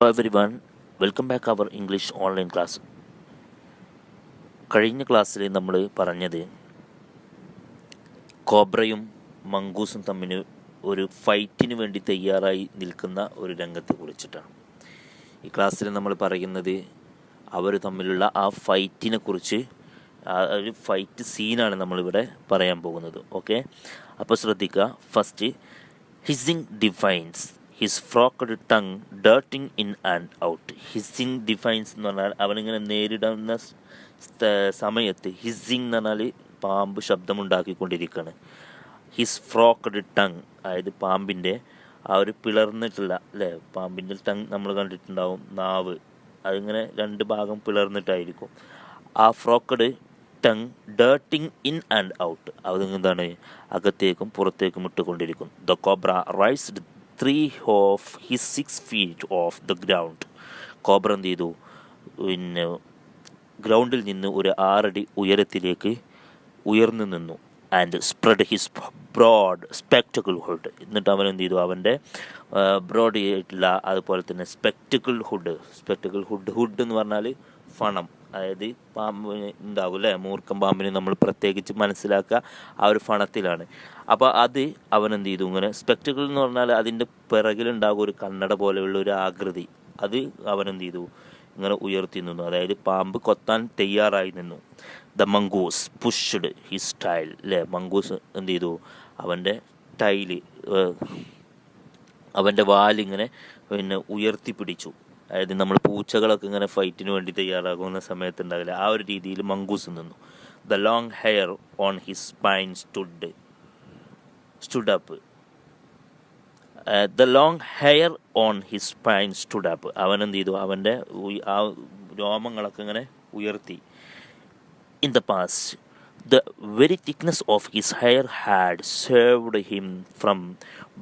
Hello everyone, welcome back our English online class. കഴിഞ്ഞ ക്ലാസ്സിൽ നമ്മൾ പറഞ്ഞത് കോബ്രയും മംഗൂസും തമ്മിൽ ഒരു ഫൈറ്റിന് വേണ്ടി തയ്യാറായി നിൽക്കുന്ന ഒരു രംഗത്തെ കുറിച്ചിട്ടാണ്. ഈ ക്ലാസ്സിൽ നമ്മൾ പറയുന്നത് അവർ തമ്മിലുള്ള ആ ഫൈറ്റിനെ കുറിച്ച്, ആ ഒരു ഫൈറ്റ് സീനാണ് നമ്മളിവിടെ പറയാൻ പോകുന്നത്. ഓക്കെ, അപ്പോൾ ശ്രദ്ധിക്കുക. First, hissing defiance his forked tongue darting in and out. Hissing defiance എന്ന് പറഞ്ഞാൽ അവനിങ്ങനെ നേരിടുന്ന സമയത്ത്, ഹിസിങ് എന്ന് പറഞ്ഞാൽ പാമ്പ് ശബ്ദമുണ്ടാക്കിക്കൊണ്ടിരിക്കുകയാണ്. ഹിസ് ഫ്രോക്കഡ് ടങ്, അതായത് പാമ്പിൻ്റെ ആ ഒരു പിളർന്നിട്ടുള്ള, അല്ലേ, പാമ്പിൻ്റെ ടങ് നമ്മൾ കണ്ടിട്ടുണ്ടാവും, നാവ്, അതിങ്ങനെ രണ്ട് ഭാഗം പിളർന്നിട്ടായിരിക്കും. ആ forked tongue darting in and out, അതെന്താണ്, അകത്തേക്കും പുറത്തേക്കും ഇട്ടുകൊണ്ടിരിക്കും. The cobra raised 3 of his 6 feet off the ground. Cobra എന്ത് ചെയ്തു, പിന്നെ ഗ്രൗണ്ടിൽ നിന്ന് ഒരു 6 അടി ഉയരത്തിലേക്ക് ഉയർന്നു നിന്നു. And spread his broad spectacle hood. എന്നിട്ട് അവൻ എന്ത് ചെയ്തു, അവൻ്റെ ബ്രോഡ് ആയിട്ടുള്ള, അതുപോലെ തന്നെ സ്പെക്ടക്കിൾ ഹുഡ് എന്ന് പറഞ്ഞാൽ ഫണം, അതായത് പാമ്പിന് ഉണ്ടാകും, അല്ലേ, മൂർഖം പാമ്പിന് നമ്മൾ പ്രത്യേകിച്ച് മനസ്സിലാക്കുക ആ ഒരു ഫണത്തിലാണ്. അപ്പോൾ അത് അവൻ എന്ത് ചെയ്തു, ഇങ്ങനെ സ്പെക്ടക്കിൾ എന്ന് പറഞ്ഞാൽ അതിൻ്റെ പിറകിലുണ്ടാകും ഒരു കണ്ണട പോലെയുള്ള ഒരു ആകൃതി, അത് അവൻ എന്ത് ചെയ്തു, ഇങ്ങനെ ഉയർത്തി നിന്നു, അതായത് പാമ്പ് കൊത്താൻ തയ്യാറായി നിന്നു. The mongoose pushed his tail, അല്ലേ, മംഗൂസ് എന്ത് ചെയ്തു, അവൻ്റെ ടൈല്, അവൻ്റെ വാലിങ്ങനെ പിന്നെ ഉയർത്തിപ്പിടിച്ചു. അതായത് നമ്മൾ പൂച്ചകളൊക്കെ ഇങ്ങനെ ഫൈറ്റിന് വേണ്ടി തയ്യാറാകുന്ന സമയത്ത് ഉണ്ടാവില്ല, ആ ഒരു രീതിയിൽ മംഗൂസ് നിന്നു. The long hair on his spine stood up. The long hair on his spine stood up. അവൻ എന്ത് ചെയ്തു, അവൻ്റെ ആ രോമങ്ങളൊക്കെ ഇങ്ങനെ ഉയർത്തി. In the past the very thickness of his hair had saved him from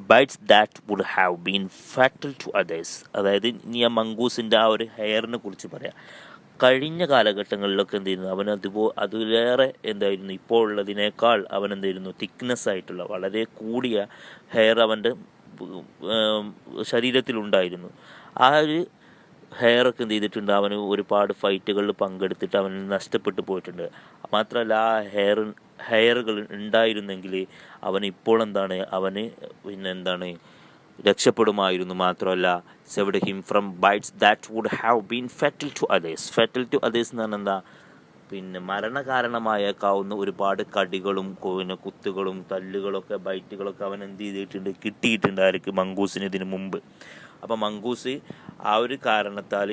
bites that would have been fatal to others. അതായത് ഇനി ആ മംഗൂസിൻ്റെ ആ ഒരു ഹെയറിനെ കുറിച്ച് പറയാം. കഴിഞ്ഞ കാലഘട്ടങ്ങളിലൊക്കെ എന്ത് ചെയ്യുന്നു, അവൻ അതിലേറെ എന്തായിരുന്നു, ഇപ്പോൾ ഉള്ളതിനേക്കാൾ അവൻ എന്തായിരുന്നു, തിക്നെസ് ആയിട്ടുള്ള, വളരെ കൂടിയ ഹെയർ അവൻ്റെ ശരീരത്തിലുണ്ടായിരുന്നു. ആ ഒരു ഹെയറൊക്കെ എന്ത് ചെയ്തിട്ടുണ്ട്, അവന് ഒരുപാട് ഫൈറ്റുകളിൽ പങ്കെടുത്തിട്ട് അവന് നഷ്ടപ്പെട്ടു പോയിട്ടുണ്ട്. മാത്രമല്ല ആ ഹെയറുകൾ ഉണ്ടായിരുന്നെങ്കിൽ അവൻ ഇപ്പോൾ എന്താണ്, അവന് പിന്നെ എന്താണ്, രക്ഷപ്പെടുമായിരുന്നു. മാത്രമല്ല, saved him from bites that would have been fatal to others. Fatal to others എന്ന് പറഞ്ഞാൽ എന്താ, പിന്നെ മരണകാരണമായേക്കാവുന്ന ഒരുപാട് കടികളും പിന്നെ കുത്തുകളും തല്ലുകളൊക്കെ ബൈറ്റുകളൊക്കെ അവൻ എന്ത് ചെയ്തിട്ടുണ്ട്, കിട്ടിയിട്ടുണ്ട് ആർക്ക്, മംഗൂസിന് ഇതിനു മുമ്പ്. അപ്പം മംഗൂസ് ആ ഒരു കാരണത്താൽ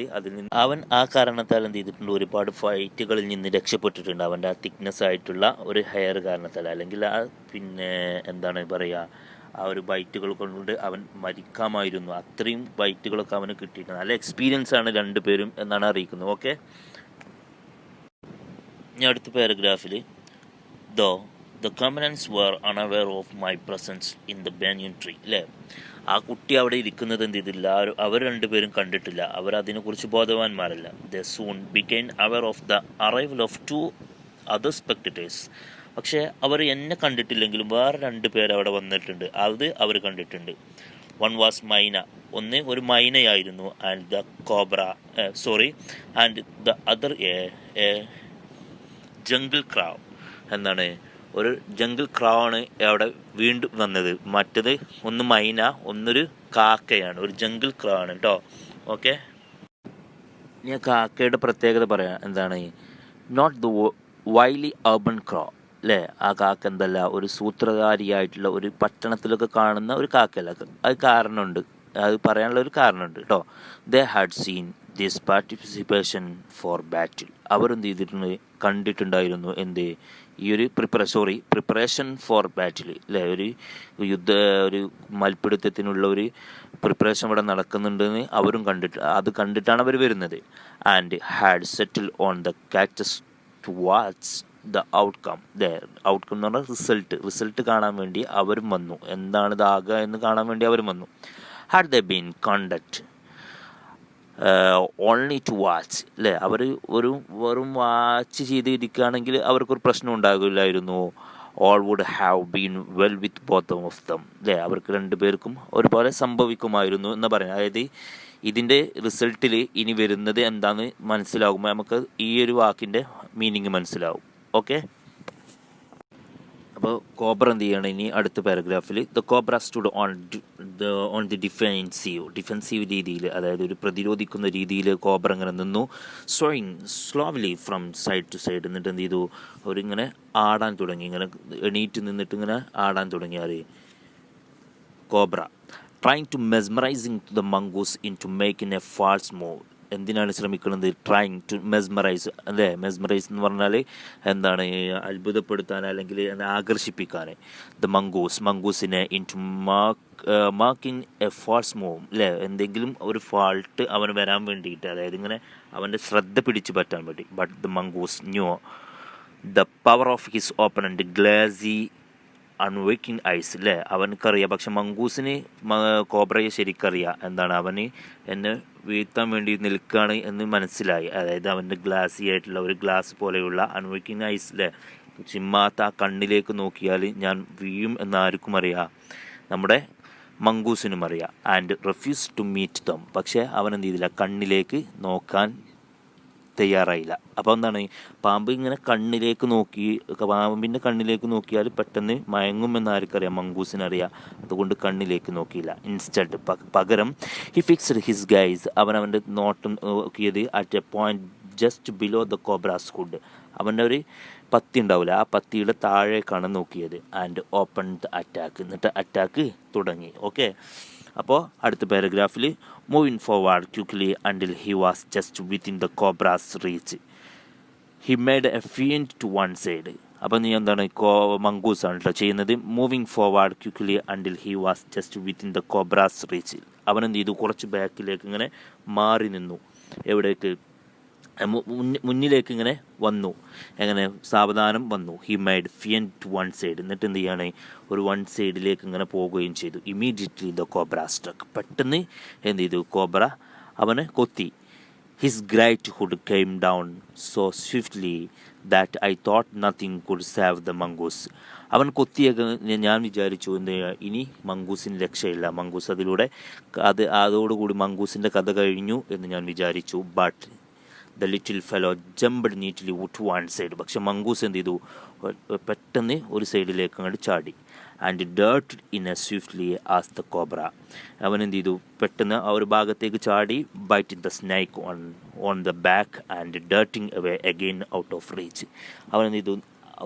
ആ കാരണത്താൽ എന്ത് ചെയ്തിട്ടുണ്ട്, ഒരുപാട് ഫൈറ്റുകളിൽ നിന്ന് രക്ഷപ്പെട്ടിട്ടുണ്ട്, അവൻ്റെ ആ തിക്നെസ് ആയിട്ടുള്ള ഒരു ഹെയർ കാരണത്താൽ. അല്ലെങ്കിൽ ആ പിന്നെ എന്താണ് പറയുക, ആ ഒരു ബൈറ്റുകൾ കൊണ്ട് അവൻ മരിക്കാമായിരുന്നു. അത്രയും ബൈറ്റുകളൊക്കെ അവന് കിട്ടിയിട്ടുണ്ട്. നല്ല എക്സ്പീരിയൻസ് ആണ് രണ്ടുപേരും എന്നാണ് അറിയിക്കുന്നത്. ഓക്കെ, ഇനി അടുത്ത പാരഗ്രാഫിൽ, though the commoners were unaware of my presence in the banyan tree. അല്ലേ, ആ കുട്ടി അവിടെ ഇരിക്കുന്നത് എന്ത് ചെയ്തില്ല, അവർ രണ്ടുപേരും കണ്ടിട്ടില്ല, അവർ അതിനെക്കുറിച്ച് ബോധവാന്മാരല്ല. They soon became aware of the arrival of 2 other spectators. പക്ഷേ അവർ എന്നെ കണ്ടിട്ടില്ലെങ്കിലും വേറെ 2 പേർ അവിടെ വന്നിട്ടുണ്ട്, അത് അവർ കണ്ടിട്ടുണ്ട്. One was മൈന, ഒന്ന് ഒരു മൈനയായിരുന്നു. And the cobra and the other a jungle crow. എന്താണ്, ഒരു ജംഗിൾ ക്രാവാണ് അവിടെ വീണ്ടും വന്നത്. മറ്റത് ഒന്ന് മൈന, ഒന്നൊരു കാക്കയാണ്, ഒരു ജംഗിൾ ക്രാവാണ് കേട്ടോ. ഓക്കെ, ഞാൻ കാക്കയുടെ പ്രത്യേകത പറയാം. എന്താണ്, നോട്ട് ദ വൈലി അർബൻ ക്രോ, അല്ലേ, ആ കാക്ക എന്തല്ല, ഒരു സൂത്രധാരിയായിട്ടുള്ള ഒരു പട്ടണത്തിലൊക്കെ കാണുന്ന ഒരു കാക്കയല്ല. അത് കാരണമുണ്ട്, അത് പറയാനുള്ള ഒരു കാരണമുണ്ട് കേട്ടോ. They had seen this participation for battle. അവരെന്ത് ചെയ്തിട്ടുണ്ട്, കണ്ടിട്ടുണ്ടായിരുന്നു എന്ത്, ഈ ഒരു പ്രിപ്പറേഷൻ ഫോർ ബാറ്റിൽ, അല്ലേ, ഒരു മൽപ്പിടുത്തത്തിനുള്ള ഒരു പ്രിപ്പറേഷൻ ഇവിടെ നടക്കുന്നുണ്ടെന്ന് അവരും അത് കണ്ടിട്ടാണ് അവർ വരുന്നത്. And had settle on the cactus to watch the outcome. Outcome എന്ന് പറഞ്ഞാൽ റിസൾട്ട് കാണാൻ വേണ്ടി അവരും വന്നു. എന്താണ് ഇതാകുക എന്ന് കാണാൻ വേണ്ടി അവരും വന്നു. Had they been conduct only to watch, അല്ലേ, അവർ വെറും വാച്ച് ചെയ്തിരിക്കുകയാണെങ്കിൽ അവർക്കൊരു പ്രശ്നം ഉണ്ടാകില്ലായിരുന്നു. All would have been well with both of them. അല്ലേ, അവർക്ക് രണ്ടുപേർക്കും ഒരുപോലെ സംഭവിക്കുമായിരുന്നു എന്ന് പറയാം. അതായത് ഇതിൻ്റെ റിസൾട്ടിൽ ഇനി വരുന്നത് എന്താണെന്ന് മനസ്സിലാകുമ്പോൾ നമുക്ക് ഈ ഒരു വാക്കിൻ്റെ മീനിങ് മനസ്സിലാവും. ഓക്കെ, അപ്പോൾ കോബ്ര എന്ത് ചെയ്യണം ഇനി അടുത്ത പാരഗ്രാഫിൽ the cobra stood on the defensive രീതിയിൽ, അതായത് ഒരു പ്രതിരോധിക്കുന്ന രീതിയിൽ കോബ്ര ഇങ്ങനെ നിന്നു. Swaying slowly from side to side. എന്നിട്ട് എന്ത് ചെയ്തു, അവരിങ്ങനെ ആടാൻ തുടങ്ങി, ഇങ്ങനെ എണീറ്റ് നിന്നിട്ട് ഇങ്ങനെ ആടാൻ തുടങ്ങി. ആര്? Cobra. Trying to mesmerising the mongoose into making a false move. എന്തിനാണ് ശ്രമിക്കുന്നത്? ട്രൈങ് ടു മെസ്മറൈസ്, അല്ലേ? മെസ്മറൈസ് എന്ന് പറഞ്ഞാൽ എന്താണ്? അത്ഭുതപ്പെടുത്താൻ അല്ലെങ്കിൽ ആകർഷിപ്പിക്കാൻ. ദ മംഗൂസിനെ into marking a false move, അല്ലേ? എന്തെങ്കിലും ഒരു ഫാൾട്ട് അവന് വരാൻ വേണ്ടിയിട്ട്, അതായത് ഇങ്ങനെ അവൻ്റെ ശ്രദ്ധ പിടിച്ചു പറ്റാൻ വേണ്ടി. But the mongoose knew the power of his opponent glassy unwinking eyes, അല്ലേ? അവനക്കറിയാം, പക്ഷെ മംഗൂസിന് കോബ്രയെ ശരിക്കറിയാം. എന്താണ്? അവന് എന്നെ വീഴ്ത്താൻ വേണ്ടി നിൽക്കുകയാണ് എന്ന് മനസ്സിലായി. അതായത് അവൻ്റെ ഗ്ലാസി ആയിട്ടുള്ള ഒരു ഗ്ലാസ് പോലെയുള്ള അൺവേക്കിംഗ് ഐസ്, അല്ലേ? ചിമ്മാത്ത ആ കണ്ണിലേക്ക് നോക്കിയാൽ ഞാൻ വീഴും എന്ന് ആർക്കും അറിയാം, നമ്മുടെ മംഗൂസിനും അറിയാം. And refuse to meet them. പക്ഷേ അവൻ എന്ത് ചെയ്തില്ല, കണ്ണിലേക്ക് നോക്കാൻ തയ്യാറായില്ല. അപ്പോൾ എന്താണ്, പാമ്പ് ഇങ്ങനെ കണ്ണിലേക്ക് നോക്കി, പാമ്പിൻ്റെ കണ്ണിലേക്ക് നോക്കിയാൽ പെട്ടെന്ന് മയങ്ങുമെന്ന് ആർക്കറിയാം, മംഗൂസിനറിയാം. അതുകൊണ്ട് കണ്ണിലേക്ക് നോക്കിയില്ല. ഇൻസ്റ്റഡ്, പകരം ഹി ഫിക്സ്ഡ് ഹിസ് ഗൈസ്, അവൻ്റെ നോട്ടം നോക്കിയത് at a point just below the cobra's hood. അവൻ്റെ ഒരു പത്തി ഉണ്ടാവില്ല, ആ പത്തിയുടെ താഴേക്കാണ് നോക്കിയത്. And open the attack. എന്നിട്ട് അറ്റാക്ക് തുടങ്ങി. ഓക്കെ, അപ്പോൾ അടുത്ത പാരഗ്രാഫിൽ moving forward quickly until he was just within the cobra's reach he made a feint to one side. അപ്പോൾ നീ എന്താണ്, മംഗൂസാണ് കേട്ടോ ചെയ്യുന്നത്. Moving forward quickly until he was just within the cobra's reach. അവനെന്ത് ചെയ്തു, കുറച്ച് ബാക്കിലേക്ക് ഇങ്ങനെ മാറി നിന്നു. എവിടേക്ക്? മുന്നിലേക്ക് ഇങ്ങനെ വന്നു. എങ്ങനെ? സാവധാനം വന്നു. He made feint to one side. എന്നിട്ട് എന്ത് ചെയ്യാണ്, ഒരു വൺ സൈഡിലേക്ക് ഇങ്ങനെ പോവുകയും ചെയ്തു. Immediately the cobra struck. പെട്ടെന്ന് എന്ത് ചെയ്തു, കോബ്ര അവനെ കൊത്തി. His great hood came down so swiftly that I thought nothing could save the mongoose. അവൻ കൊത്തിയൊക്കെ ഞാൻ വിചാരിച്ചു എന്ത്, ഇനി മംഗൂസിന് രക്ഷയില്ല, മംഗൂസ് അതിലൂടെ അതോടുകൂടി മംഗൂസിൻ്റെ കഥ കഴിഞ്ഞു എന്ന് ഞാൻ വിചാരിച്ചു. But the little fellow jumped neatly to one side. പക്ഷെ മംഗൂസ് എന്ത് ചെയ്തു, പെട്ടെന്ന് ഒരു സൈഡിലേക്ക് അങ്ങോട്ട് ചാടി. And darted in a swiftly as the cobra. അവൻ എന്ത് ചെയ്തു, പെട്ടെന്ന് ആ ഒരു ഭാഗത്തേക്ക് ചാടി. Bite the snake on the back and darting away again out of reach. അവൻ എന്ത് ചെയ്തു,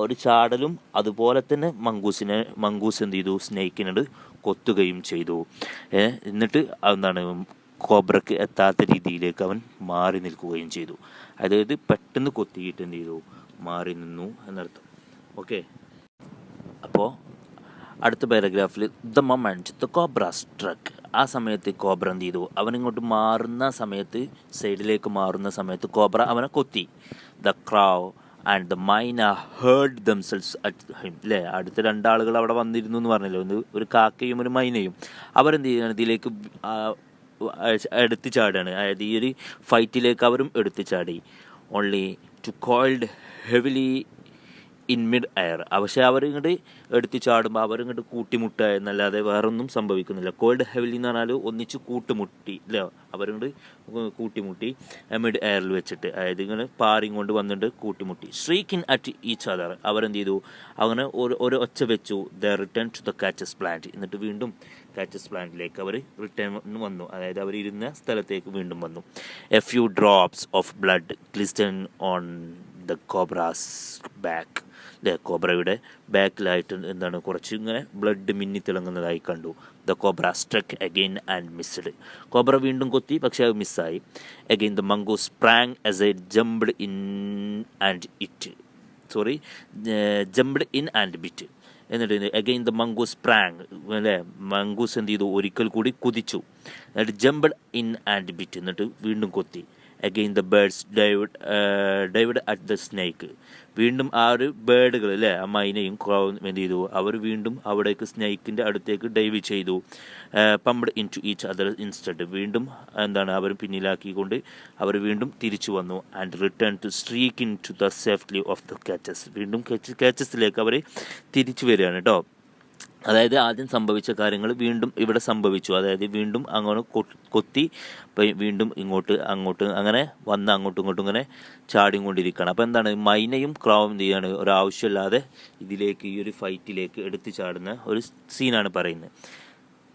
ഒരു ചാടലും അതുപോലെ തന്നെ മംഗൂസ് എന്ത് ചെയ്തു, സ്നേക്കിനോട് കൊത്തുകയും ചെയ്തു. എന്നിട്ട് എന്താണ്, കോബ്രക്ക് എത്താത്ത രീതിയിലേക്ക് അവൻ മാറി നിൽക്കുകയും ചെയ്തു. അതായത് പെട്ടെന്ന് കൊത്തിയിട്ട് എന്ത് ചെയ്തു, മാറി നിന്നു എന്നർത്ഥം. ഓക്കെ, അപ്പോൾ അടുത്ത പാരഗ്രാഫിൽ the moment the cobra struck. ആ സമയത്ത് കോബ്ര എന്ത് ചെയ്തു, അവനിങ്ങോട്ട് മാറുന്ന സമയത്ത്, സൈഡിലേക്ക് മാറുന്ന സമയത്ത് കോബ്ര അവനെ കൊത്തി. ദ ക്രൗ ആൻഡ് ദ മൈന ഹേർഡ് ദംസെൽസ് അറ്റ് ഹിം, അല്ലേ? അടുത്ത രണ്ടാളുകൾ അവിടെ വന്നിരുന്നു എന്ന് പറഞ്ഞല്ലോ, ഒരു കാക്കയും ഒരു മൈനയും. അവരെന്ത് ചെയ്യുകയാണ്, ഇതിലേക്ക് എടുത്തു ചാടാണ്. അതായത് ഈ ഒരു ഫൈറ്റിലേക്ക് അവരും എടുത്തു ചാടി. Only to cold heavily in mid air. പക്ഷേ അവരിങ്ങോട്ട് എടുത്ത് ചാടുമ്പോൾ അവരിങ്ങോട്ട് കൂട്ടിമുട്ടുക എന്നല്ലാതെ വേറൊന്നും സംഭവിക്കുന്നില്ല. കോൾഡ് ഹെവിലി എന്ന് പറഞ്ഞാൽ ഒന്നിച്ച് കൂട്ടുമുട്ടി, അല്ലേ? അവരിങ്ങോട്ട് കൂട്ടിമുട്ടി മിഡ് എയറിൽ വെച്ചിട്ട്, അതായത് ഇങ്ങനെ പാറിയും കൊണ്ട് വന്നിട്ട് കൂട്ടിമുട്ടി. Streaking at each other. അവരെന്ത് ചെയ്തു, അങ്ങനെ ഒരു ഒച്ച വെച്ചു. The return to the cactus plant. എന്നിട്ട് വീണ്ടും കാച്ചസ് പ്ലാന്റിലേക്ക് അവർ റിട്ടേൺ വന്നു. അതായത് അവർ ഇരുന്ന സ്ഥലത്തേക്ക് വീണ്ടും വന്നു. A few drops of blood glistened on the cobra's back. അല്ലേ? കോബ്രയുടെ ബാക്കിലായിട്ട് എന്താണ്, കുറച്ച് ഇങ്ങനെ ബ്ലഡ് മിന്നി തിളങ്ങുന്നതായി കണ്ടു. The cobra സ്ട്രക്ക് again and missed. Cobra വീണ്ടും കൊത്തി, പക്ഷേ അത് മിസ്സായി. Again the mongoose sprang as A jumped in and bit. എന്നിട്ട് അഗെയിൻ ദ മംഗൂസ് സ്പ്രാങ്, അല്ലേ? മംഗൂസ് എന്ത് ചെയ്തു, ഒരിക്കൽ കൂടി കുതിച്ചു. എന്നിട്ട് ജംപ്ഡ് ഇൻ ആൻഡ് ബിറ്റ്. എന്നിട്ട് വീണ്ടും കൊത്തി. Again the birds dived at the snake. വീണ്ടും ആ ഒരു ബേർഡുകൾ അല്ലേ, ആ മൈനയും ക്രൗവും എന്ത് ചെയ്തു, അവർ വീണ്ടും അവിടേക്ക് സ്നേക്കിൻ്റെ അടുത്തേക്ക് ഡൈവ് ചെയ്തു. Bumped into each other instead. വീണ്ടും എന്താണ് അവർ പിന്നിലാക്കിക്കൊണ്ട് അവർ വീണ്ടും തിരിച്ചു വന്നു. And return to streak into the safety of the cactus. വീണ്ടും കാച്ചസിലേക്ക് അവർ തിരിച്ചു വരികയാണ് കേട്ടോ. അതായത് ആദ്യം സംഭവിച്ച കാര്യങ്ങൾ വീണ്ടും ഇവിടെ സംഭവിച്ചു. അതായത് വീണ്ടും അങ്ങനെ കൊത്തി വീണ്ടും അങ്ങോട്ട് അങ്ങനെ വന്ന് അങ്ങോട്ടും ഇങ്ങോട്ടും ഇങ്ങനെ ചാടിയും കൊണ്ടിരിക്കുകയാണ്. അപ്പോൾ എന്താണ്, മൈനയും ക്രൗവും എന്ത് ചെയ്യാണ്, ഒരാവശ്യമില്ലാതെ ഇതിലേക്ക്, ഈ ഒരു ഫൈറ്റിലേക്ക് എടുത്തു ചാടുന്ന ഒരു സീനാണ് പറയുന്നത്.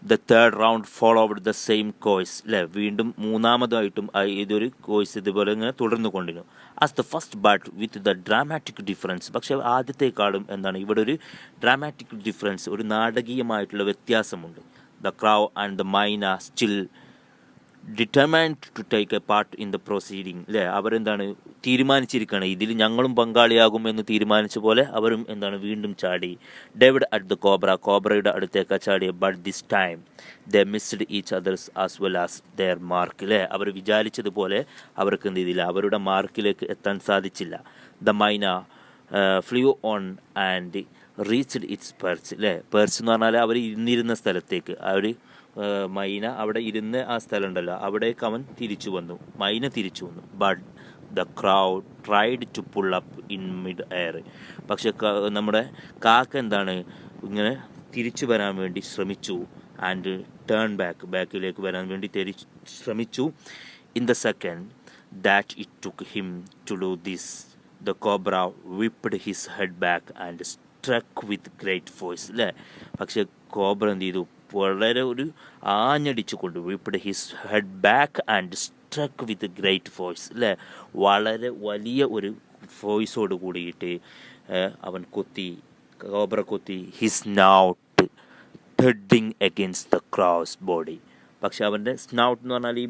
The third round followed the same course അല്ലേ. വീണ്ടും മൂന്നാമതായിട്ടും ഇതൊരു കോഴ്സ് ഇതുപോലെ ഇങ്ങനെ തുടർന്നു കൊണ്ടിരുന്നു. As the first but with the dramatic difference. പക്ഷേ ആദ്യത്തെക്കാളും എന്താണ് ഇവിടെ ഒരു ഡ്രാമാറ്റിക് ഡിഫറൻസ്, ഒരു നാടകീയമായിട്ടുള്ള വ്യത്യാസമുണ്ട്. The crow and the myna still determined to take a part in the proceeding അല്ലേ. അവരെന്താണ് തീരുമാനിച്ചിരിക്കുകയാണ്, ഇതിൽ ഞങ്ങളും പങ്കാളിയാകും എന്ന് തീരുമാനിച്ച പോലെ അവരും എന്താണ് വീണ്ടും ചാടി. ഡേവിഡ് അറ്റ് ദ കോബ്രയുടെ അടുത്തേക്ക് ചാടി. But this time the missed each others as well as there mark അല്ലേ. അവർ വിചാരിച്ചതുപോലെ അവർക്ക് എന്ത് ചെയ്തില്ല, അവരുടെ മാർക്കിലേക്ക് എത്താൻ സാധിച്ചില്ല. The myna flew on and reached its perch അല്ലേ. പേർച്ച് എന്ന് പറഞ്ഞാൽ അവർ ഇരുന്നിരുന്ന സ്ഥലത്തേക്ക്, ആ ഒരു മൈന അവിടെ ഇരുന്ന് ആ സ്ഥലം ഉണ്ടല്ലോ അവിടേക്ക് അവൻ തിരിച്ചു വന്നു, മൈന തിരിച്ചു വന്നു. But the crowd tried to pull up in mid air. പക്ഷെ നമ്മുടെ കാക്ക എന്താണ് ഇങ്ങനെ തിരിച്ചു വരാൻ വേണ്ടി ശ്രമിച്ചു. ആൻഡ് ടേൺ ബാക്കിലേക്ക് വരാൻ വേണ്ടി ശ്രമിച്ചു. In the second that it took him to do this the cobra whipped his head back and struck with great force അല്ലേ. പക്ഷെ കോബ്ര എന്ത് ചെയ്തു, വളരെ ഒരു ആഞ്ഞടിച്ചുകൊണ്ട് whipped his head back and struck with great force അല്ലേ. വളരെ വലിയ ഒരു ഫോഴ്സോട് കൂടിയിട്ട് അവൻ കോബ്ര കൊത്തി. His snout heading against the crow's body. പക്ഷെ അവൻ്റെ സ്നൗട്ട് എന്ന് പറഞ്ഞാൽ ഈ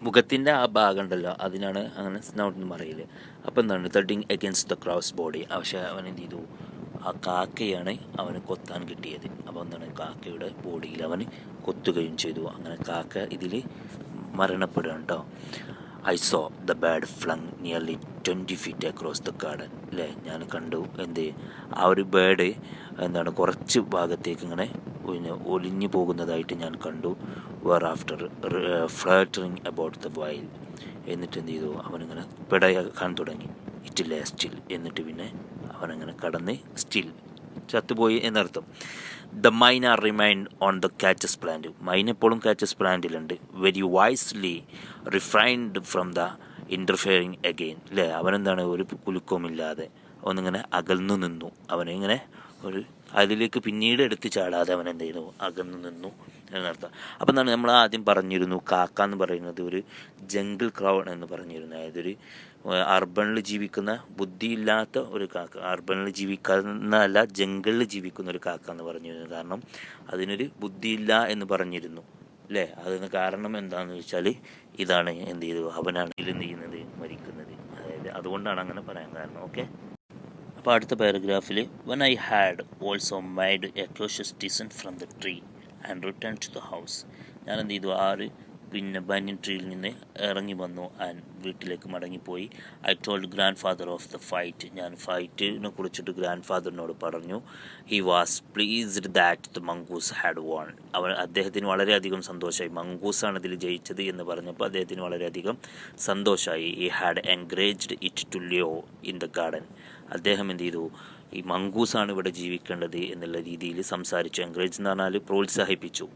മുഖത്തിൻ്റെ ആ ഭാഗം ഉണ്ടല്ലോ അതിനാണ് അങ്ങനെ സ്നൗട്ട് എന്ന് പറയല്. അപ്പോൾ എന്താണ് തഡിങ് അഗെയിൻസ്റ്റ് ദ ക്രൗസ് ബോഡി. പക്ഷെ അവൻ എന്ത് ചെയ്തു, ആ കാക്കയാണ് അവന് കൊത്താൻ കിട്ടിയത്. അപ്പോൾ എന്താണ് കാക്കയുടെ ബോഡിയിൽ അവന് കൊത്തുകയും ചെയ്തു. അങ്ങനെ കാക്ക ഇതിൽ മരണപ്പെടുകയാണ് കേട്ടോ. I so the bird flung nearly 20 feet across the garden അല്ലേ. ഞാൻ കണ്ടു ആ ഒരു ബേർഡ് എന്താണ് കുറച്ച് ഭാഗത്തേക്ക് ഇങ്ങനെ ഒലിഞ്ഞു പോകുന്നതായിട്ട് ഞാൻ കണ്ടു. Where after fluttering about the while. എന്നിട്ട് എന്ത് ചെയ്തു, അവനിങ്ങനെ പിടയാക്കാൻ തുടങ്ങി. It lay still. എന്നിട്ട് പിന്നെ അവനങ്ങനെ കടന്ന് സ്റ്റിൽ ചത്തുപോയി എന്നർത്ഥം. The myna remain on the cactus plant. Myna എപ്പോഴും കാച്ചസ് പ്ലാന്റിലുണ്ട്. Very wisely refrained from the interfering again അല്ലേ. അവനെന്താണ് ഒരു കുലുക്കവുമില്ലാതെ അവനിങ്ങനെ അകന്നു നിന്നു. അവനിങ്ങനെ ഒരു അതിലേക്ക് പിന്നീട് എടുത്ത് ചാടാതെ അവൻ എന്ത് ചെയ്തു, അകന്നു നിന്നു എന്നർത്ഥം. അപ്പം എന്താണ് നമ്മൾ ആദ്യം പറഞ്ഞിരുന്നു, കാക്ക എന്ന് പറയുന്നത് ഒരു ജംഗിൾ ക്രൗഡ് എന്ന് പറഞ്ഞിരുന്നു. അതായത് ഒരു അർബണിൽ ജീവിക്കുന്ന ബുദ്ധിയില്ലാത്ത ഒരു കാക്ക. അർബണിൽ ജീവിക്കുന്നതല്ല, ജംഗിളിൽ ജീവിക്കുന്ന ഒരു കാക്ക എന്ന് പറഞ്ഞിരുന്നു. കാരണം അതിനൊരു ബുദ്ധിയില്ല എന്ന് പറഞ്ഞിരുന്നു അല്ലേ. അതിന് കാരണം എന്താണെന്ന് വെച്ചാൽ ഇതാണ്, എന്ത് ചെയ്തു, അവനാണ് ഇതിൽ നീങ്ങുന്നത്, മരിക്കുന്നത്. അതായത് അതുകൊണ്ടാണ് അങ്ങനെ പറയാൻ കാരണം. ഓക്കെ. അപ്പോൾ അടുത്ത പാരഗ്രാഫിൽ when I had also made a cautious descent from the tree and return to the house. ഞാൻ എന്ത് ചെയ്തു, പിന്നെ ബനിയൻ ട്രീയിൽ നിന്ന് ഇറങ്ങി വന്നു ആൻഡ് വീട്ടിലേക്ക് മടങ്ങിപ്പോയി. I told grandfather of the fight. ഞാൻ ഫൈറ്റിനെ കുറിച്ചിട്ട് ഗ്രാൻഡ് ഫാദറിനോട് പറഞ്ഞു. He was pleased that the mongoose had won. അദ്ദേഹത്തിന് വളരെയധികം സന്തോഷമായി, മംഗൂസാണ് ഇതിൽ ജയിച്ചത് എന്ന് പറഞ്ഞപ്പോൾ അദ്ദേഹത്തിന് വളരെയധികം സന്തോഷമായി. He had encouraged it to live in the garden. അദ്ദേഹം എന്ത് ചെയ്തു, ഈ മംഗൂസാണ് ഇവിടെ ജീവിക്കേണ്ടത് എന്നുള്ള രീതിയിൽ സംസാരിച്ചു. എൻകറേജ് എന്ന് പറഞ്ഞാൽ പ്രോത്സാഹിപ്പിച്ചു.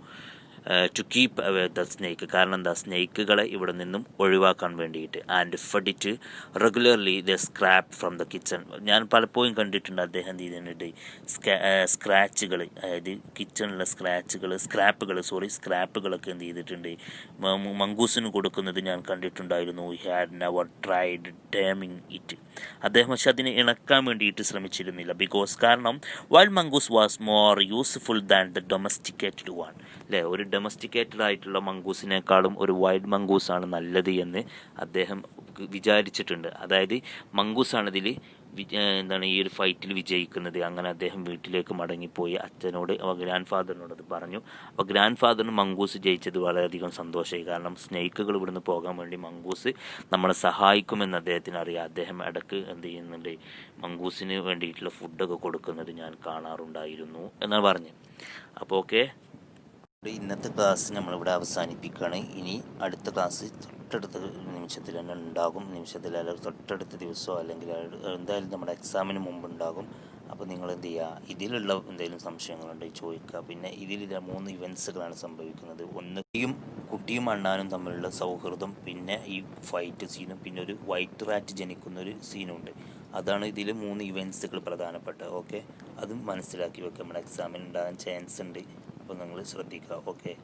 To keep away the snake. കാരണം എന്താ, സ്നേക്കുകളെ ഇവിടെ നിന്നും ഒഴിവാക്കാൻ വേണ്ടിയിട്ട്. And fed it regularly the scrap from the kitchen. ഞാൻ പലപ്പോഴും കണ്ടിട്ടുണ്ട് അദ്ദേഹം എന്ത് ചെയ്തിട്ടുണ്ട്, സ്ക്രാച്ചുകൾ, അതായത് കിച്ചണിലെ സ്ക്രാപ്പുകളൊക്കെ എന്ത് ചെയ്തിട്ടുണ്ട്, മംഗൂസിന് കൊടുക്കുന്നത് ഞാൻ കണ്ടിട്ടുണ്ടായിരുന്നു. He had never tried taming it. അദ്ദേഹം പക്ഷെ അതിനെ ഇണക്കാൻ വേണ്ടിയിട്ട് ശ്രമിച്ചിരുന്നില്ല. ബിക്കോസ് കാരണം wild mongoose was more useful than the domesticated one അല്ലേ. ഒരു ഡൊമസ്റ്റിക്കേറ്റഡ് ആയിട്ടുള്ള മംഗൂസിനേക്കാളും ഒരു വൈൽഡ് മംഗൂസാണ് നല്ലത് എന്ന് അദ്ദേഹം വിചാരിച്ചിട്ടുണ്ട്. അതായത് മംഗൂസാണ് ഇതിൽ എന്താണ് ഈ ഒരു ഫൈറ്റിൽ വിജയിക്കുന്നത്. അങ്ങനെ അദ്ദേഹം വീട്ടിലേക്ക് മടങ്ങിപ്പോയി അച്ഛനോട് ഗ്രാൻഡ് ഫാദറിനോട് അത് പറഞ്ഞു. അപ്പോൾ ഗ്രാൻഡ് ഫാദറിന് മംഗൂസ് ജയിച്ചത് വളരെയധികം സന്തോഷമായി. കാരണം സ്നേക്കുകൾ ഇവിടുന്ന് പോകാൻ വേണ്ടി മംഗൂസ് നമ്മളെ സഹായിക്കുമെന്ന് അദ്ദേഹത്തിന് അറിയാം. അദ്ദേഹം ഇടയ്ക്ക് എന്ത് ചെയ്യുന്നുണ്ട്, മംഗൂസിന് വേണ്ടിയിട്ടുള്ള ഫുഡൊക്കെ കൊടുക്കുന്നത് ഞാൻ കാണാറുണ്ടായിരുന്നു എന്നാണ് പറഞ്ഞത്. അപ്പോൾ ഓക്കെ, ഇന്നത്തെ ക്ലാസ് നമ്മളിവിടെ അവസാനിപ്പിക്കുകയാണ്. ഇനി അടുത്ത ക്ലാസ് തൊട്ടടുത്ത നിമിഷത്തിൽ തന്നെ ഉണ്ടാകും. നിമിഷത്തിൽ അല്ലെങ്കിൽ തൊട്ടടുത്ത ദിവസമോ അല്ലെങ്കിൽ എന്തായാലും നമ്മുടെ എക്സാമിന് മുമ്പ് ഉണ്ടാകും. അപ്പോൾ നിങ്ങൾ എന്ത് ചെയ്യുക, ഇതിലുള്ള എന്തെങ്കിലും സംശയങ്ങളുണ്ടെങ്കിൽ ചോദിക്കുക. പിന്നെ ഇതിൽ 3 ഇവൻസുകളാണ് സംഭവിക്കുന്നത്. ഒന്ന് കുട്ടിയും അണ്ണാനും തമ്മിലുള്ള സൗഹൃദം, പിന്നെ ഈ ഫൈറ്റ് സീനും, പിന്നെ ഒരു വൈറ്റ് റാറ്റ് ജനിക്കുന്നൊരു സീനുണ്ട്. അതാണ് ഇതിൽ 3 ഇവൻസുകൾ പ്രധാനപ്പെട്ട. ഓക്കെ, അതും മനസ്സിലാക്കി വെക്കുക. നമ്മുടെ എക്സാമിന് ഉണ്ടാകാൻ ചാൻസ് ഉണ്ട്. അപ്പോൾ നിങ്ങൾ ശ്രദ്ധിക്കുക. ഓക്കെ.